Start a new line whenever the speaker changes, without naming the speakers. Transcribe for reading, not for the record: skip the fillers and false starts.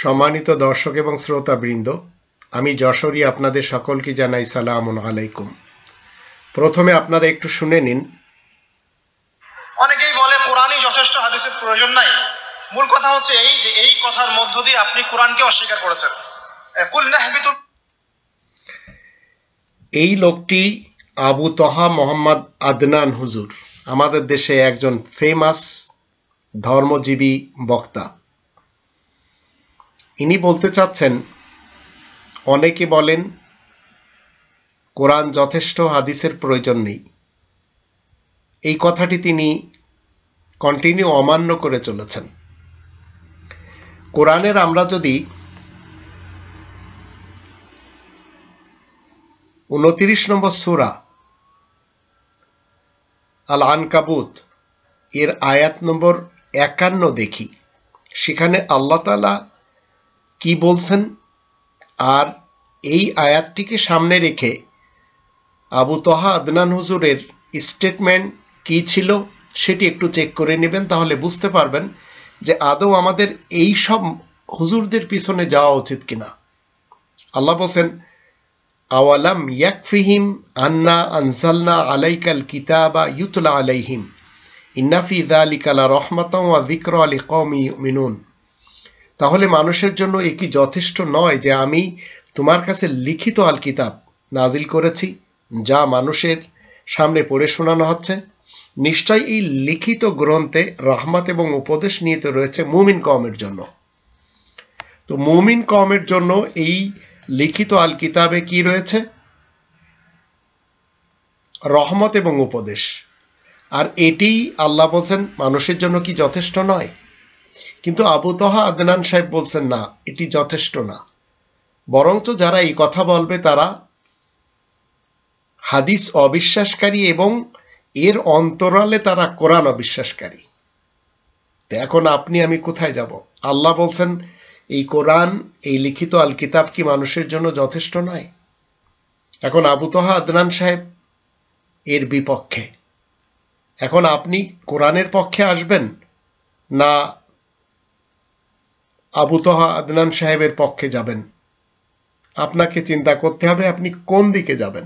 সম্মানিত দর্শক এবং শ্রোতাবৃন্দ, আমি যশোরী আপনাদের সকলকে জানাই সালামুন আলাইকুম। প্রথমে আপনারা একটু শুনে নিন।
অনেকেই বলে কোরআনই যথেষ্ট, হাদিসের প্রয়োজন নাই। মূল কথা হচ্ছে এই যে এই কথার মধ্য দিয়ে আপনি কোরআনকে অস্বীকার করেছেন।
এই লোকটি আবু তহা মোহাম্মদ আদনান হুজুর, আমাদের দেশে একজন ফেমাস ধর্মজীবী বক্তা। ইনি বলতে চাচ্ছেন, অনেকে বলেন কোরআন যথেষ্ট, হাদিসের প্রয়োজন নেই। এই কথাটি তিনি কন্টিনিউ অমান্য করে চলেছেন। কোরআনের আমরা যদি 29 নম্বর সূরা আল আনকাবুত এর আয়াত নম্বর 51 দেখি, সেখানে আল্লাহ তাআলা কি বলছেন, আর এই আয়াতটিকে সামনে রেখে আবু তহা আদনান হুজুরের স্টেটমেন্ট কি ছিল সেটি একটু চেক করে নেবেন, তাহলে বুঝতে পারবেন যে আদৌ আমাদের এই সব হুজুরদের পিছনে যাওয়া উচিত কিনা। আল্লাহ বলেন, আওয়ালাম ইয়াকফিহিম আন্না আনজালনা আলাইকাল কিতাবা ইউতলা আলাইহিম ইন্না ফি যালিকা লারাহমাতাও ওয়া যিকরা লিকাওমিন ইউমিনুন। তাহলে মানুষের জন্য এ কি যথেষ্ট নয় যে আমি তোমার কাছে লিখিত আল কিতাব নাজিল করেছি, যা মানুষের সামনে পড়ে শোনানো হচ্ছে? নিশ্চয় এই লিখিত গ্রন্থে রহমত এবং উপদেশ নিহিত রয়েছে মুমিন কওমের জন্য। তো মুমিন কওমের জন্য এই লিখিত আল কিতাবে কি রয়েছে? রহমত এবং উপদেশ। আর এটি আল্লাহ বলছেন মানুষের জন্য কি যথেষ্ট নয়? কিন্তু আবু তহা আদনান সাহেব বলছেন না, এটি যথেষ্ট না। বরঞ্চ যারা এই কথা বলবে তারা হাদিস অবিশ্বাসকারী এবং এর অন্তরালে তারা কোরআন অবিশ্বাসকারী। এখন আপনি আমি কোথায় যাব? আল্লাহ বলছেন এই কোরআন, এই লিখিত আল কিতাব কি মানুষের জন্য যথেষ্ট নয়? এখন আবু তহা আদনান সাহেব এর বিপক্ষে। এখন আপনি কোরআনের পক্ষে আসবেন না আবু তহা আদনান সাহেবের পক্ষে যাবেন? আপনাকে চিন্তা করতে হবে আপনি কোন দিকে যাবেন।